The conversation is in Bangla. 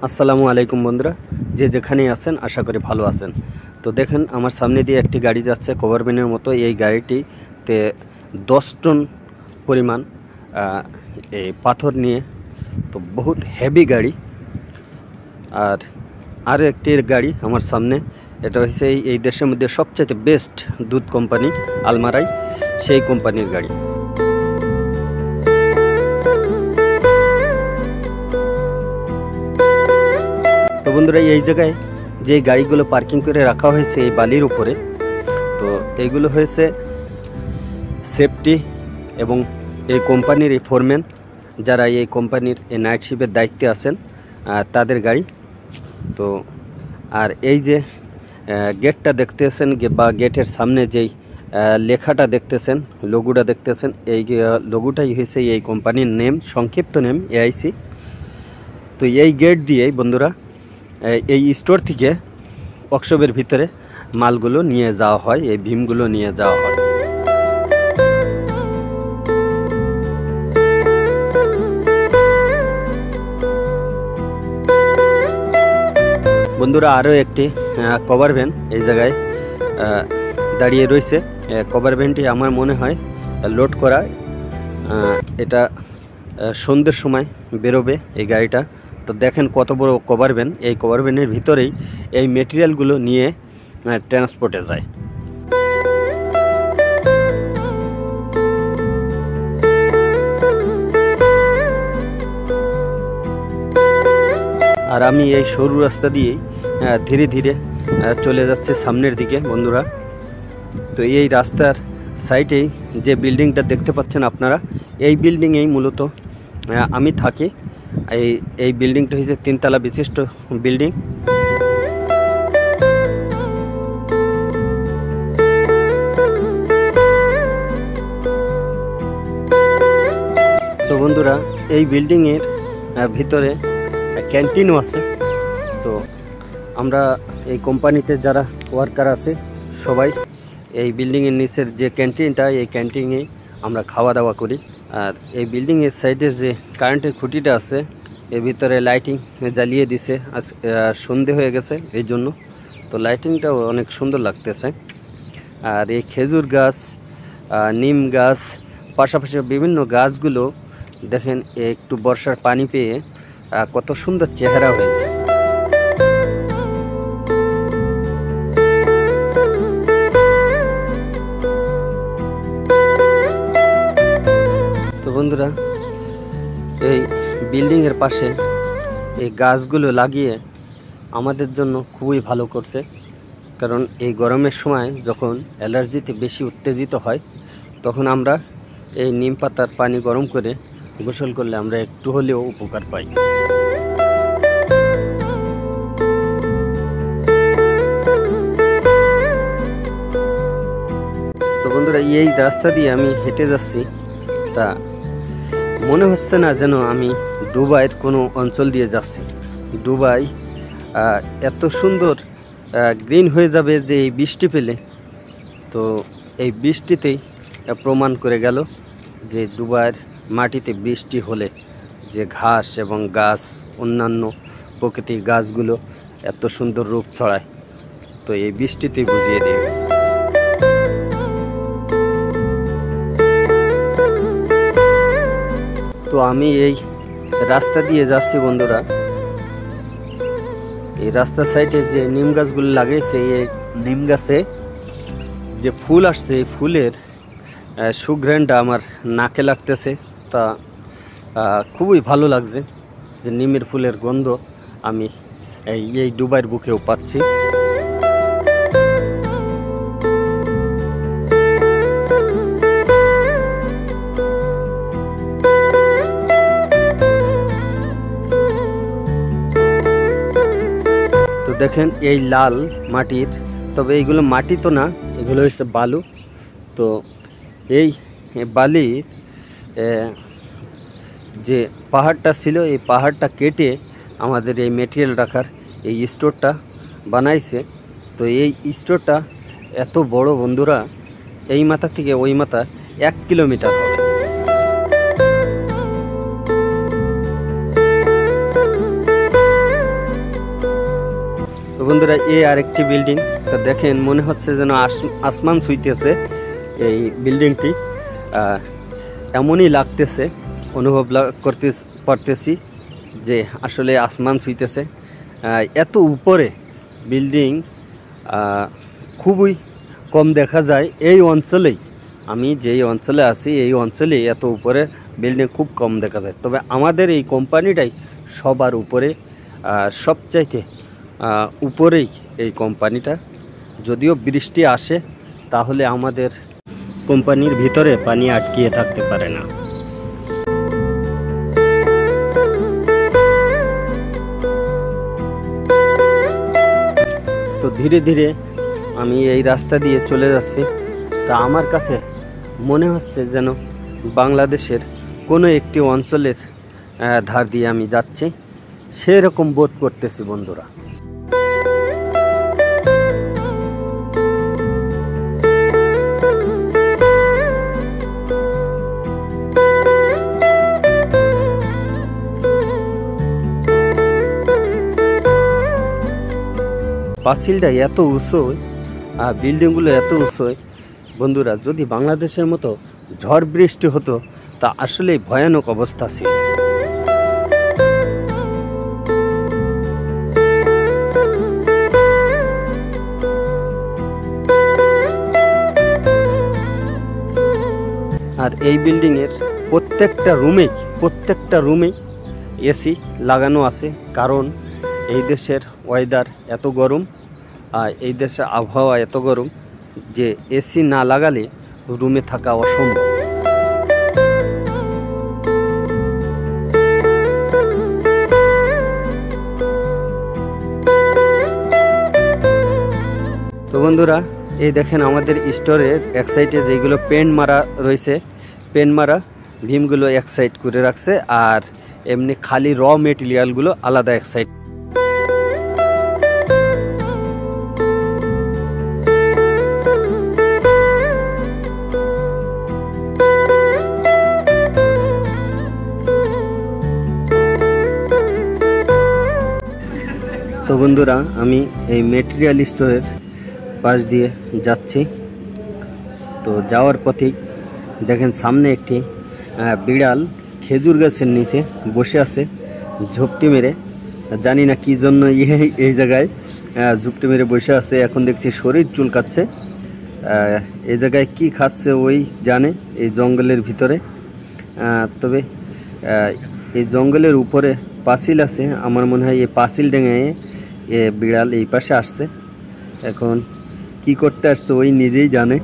আসসালামু আলাইকুম বন্ধুরা, যে যেখানেই আছেন আশা করি ভালো আছেন। তো দেখেন আমার সামনে দিয়ে একটি গাড়ি যাচ্ছে কভার ভ্যানের মতো। এই গাড়িটিতে 10 টন পরিমাণ এই পাথর নিয়ে, তো বহুত হেভি গাড়ি। আর আরও একটি গাড়ি আমার সামনে, এটা হচ্ছে এই দেশের মধ্যে সবচেয়ে বেস্ট দুধ কোম্পানি আলমারাই, সেই কোম্পানির গাড়ি। তো বন্ধুরা, এই জায়গায় যে গাড়িগুলো পার্কিং করে রাখা হয়েছে এই বালির উপরে, তো এইগুলো হয়েছে সেফটি এবং এই কোম্পানির এই ফোরম্যান, যারা এই কোম্পানির এই নাইট শিফটের দায়িত্বে আছেন তাদের গাড়ি। তো আর এই যে গেটটা দেখতেছেন বা গেটের সামনে যেই লেখাটা দেখতেছেন, লোগোটা দেখতেছেন, এই লোগোটাই হয়েছে এই কোম্পানির নেম, সংক্ষিপ্ত নেম এআইসি। তো এই গেট দিয়েই বন্ধুরা এই স্টোর থেকে ওয়ার্কশপের ভিতরে মালগুলো নিয়ে যাওয়া হয়, এই ভীমগুলো নিয়ে যাওয়া হয়। বন্ধুরা, আরও একটি কভার ভ্যান এই জায়গায় দাঁড়িয়ে রয়েছে। কভার ভ্যানটি আমার মনে হয় লোড করা, এটা সন্ধ্যের সময় বেরোবে এই গাড়িটা। তো দেখেন কত বড় কভার ভ্যান, এই কভার ভ্যানের ভিতরেই এই মেটেরিয়ালগুলো নিয়ে ট্রান্সপোর্টে যায়। আর আমি এই সরু রাস্তা দিয়েই ধীরে ধীরে চলে যাচ্ছে সামনের দিকে বন্ধুরা। তো এই রাস্তার সাইডেই যে বিল্ডিংটা দেখতে পাচ্ছেন আপনারা, এই বিল্ডিংয়েই মূলত আমি থাকি। এই বিল্ডিংটা হচ্ছে 3 তলা বিশিষ্ট বিল্ডিং। তো বন্ধুরা, এই বিল্ডিংয়ের ভিতরে ক্যান্টিনও আছে। তো আমরা এই কোম্পানিতে যারা ওয়ার্কার আছে সবাই এই বিল্ডিংয়ের নিচের যে ক্যান্টিনটা, এই ক্যান্টিনে আমরা খাওয়া দাওয়া করি। আর এই বিল্ডিংয়ের সাইডে যে কারেন্টের খুঁটিটা আছে, এর ভিতরে লাইটিং জ্বালিয়ে দিছে, আজ সন্ধে হয়ে গেছে এই জন্য। তো লাইটিংটাও অনেক সুন্দর লাগতেছে। আর এই খেজুর গাছ, নিম গাছ, পাশাপাশি বিভিন্ন গাছগুলো দেখেন একটু বর্ষার পানি পেয়ে কত সুন্দর চেহারা হয়েছে। তো বন্ধুরা, এই বিল্ডিংয়ের পাশে এই গাছগুলো লাগিয়ে আমাদের জন্য খুবই ভালো করছে। কারণ এই গরমের সময় যখন অ্যালার্জিতে বেশি উত্তেজিত হয়, তখন আমরা এই নিম পাতার পানি গরম করে গোসল করলে আমরা একটু হলেও উপকার পাই। তো বন্ধুরা, এই রাস্তা দিয়ে আমি হেঁটে যাচ্ছি, তা মনে হচ্ছে না যেন আমি দুবাইয়ের কোনো অঞ্চল দিয়ে যাচ্ছি। দুবাই এত সুন্দর গ্রিন হয়ে যাবে যে এই বৃষ্টি পেলে। তো এই বৃষ্টিতেই প্রমাণ করে গেল যে দুবাইয়ের মাটিতে বৃষ্টি হলে যে ঘাস এবং গাছ, অন্যান্য প্রকৃতির গাছগুলো এত সুন্দর রূপ ছড়ায়, তো এই বৃষ্টিতেই বুঝিয়ে দিয়ে। তো আমি এই রাস্তা দিয়ে যাচ্ছি বন্ধুরা। এই রাস্তার সাইডে যে নিম গাছগুলো লাগিয়েছে, এই নিম গাছে যে ফুল আসছে, এই ফুলের সুঘ্রাণটা আমার নাকে লাগতেছে। তা খুবই ভালো লাগছে যে নিমের ফুলের গন্ধ আমি এই দুবাইয়ের বুকেও পাচ্ছি। তো দেখেন এই লাল মাটির, তবে এইগুলো মাটি তো না, এগুলো হচ্ছে বালু। তো এই বালির যে পাহাড়টা ছিল, এই পাহাড়টা কেটে আমাদের এই মেটেরিয়াল রাখার এই স্টোরটা বানাইছে। তো এই স্টোরটা এত বড় বন্ধুরা, এই মাথা থেকে ওই মাথা 1 কিলোমিটার হবে। বন্ধুরা এই আরেকটি বিল্ডিং, তো দেখেন মনে হচ্ছে যেন আসমান ছুঁইতেছে এই বিল্ডিংটি। এমনই লাগতেছে, অনুভব করতে পারতেছি যে আসলে আসমান ছুঁইতেছে। এত উপরে বিল্ডিং খুবই কম দেখা যায় এই অঞ্চলেই। আমি যেই অঞ্চলে আছি এই অঞ্চলেই এত উপরে বিল্ডিং খুব কম দেখা যায়। তবে আমাদের এই কোম্পানিটাই সবার উপরে, সবচাইতে উপরেই এই কোম্পানিটা। যদিও বৃষ্টি আসে তাহলে আমাদের কোম্পানির ভিতরে পানি আটকিয়ে থাকতে পারে না। তো ধীরে ধীরে আমি এই রাস্তা দিয়ে চলে যাচ্ছি। তা আমার কাছে মনে হচ্ছে যেন বাংলাদেশের কোনো একটি অঞ্চলের ধার দিয়ে আমি যাচ্ছি, সেরকম বোধ করতেছি বন্ধুরা। পাঁচিলটা এত উঁচু, বিল্ডিংগুলো এত উঁচু বন্ধুরা, যদি বাংলাদেশের মতো ঝড় বৃষ্টি হতো তা আসলে ভয়ানক অবস্থা ছিল। আর এই বিল্ডিংয়ের প্রত্যেকটা রুমেই এসি লাগানো আছে, কারণ এই দেশের ওয়েদার এত গরম, আর এই দেশের আবহাওয়া এত গরম যে এসি না লাগালে রুমে থাকা অসম্ভব। তো বন্ধুরা, এই দেখেন আমাদের স্টোরের এক সাইডে যেগুলো পেন্ট মারা রয়েছে, পেন্ট মারা ভীমগুলো এক সাইড করে রাখছে, আর এমনি খালি র মেটেরিয়ালগুলো আলাদা এক সাইড। তো বন্ধুরা, আমি এই মেটেরিয়াল স্টোরের পাশ দিয়ে যাচ্ছি। তো যাওয়ার পথেই দেখেন সামনে একটি বিড়াল খেজুর গাছের নিচে বসে আছে ঝোপটি মেরে। জানি না কি জন্য এই জায়গায় ঝোপটি মেরে বসে আছে। এখন দেখছি শরীর চুলকাচ্ছে। এই জায়গায় কি খাচ্ছে ওই জানে, এই জঙ্গলের ভিতরে। তবে এই জঙ্গলের উপরে পাঁচিল আছে, আমার মনে হয় এই পাঁচিল ডেঙে বিড়াল এই পাশে আসছে। এখন কি করতে আসছে ওই নিজেই জানে।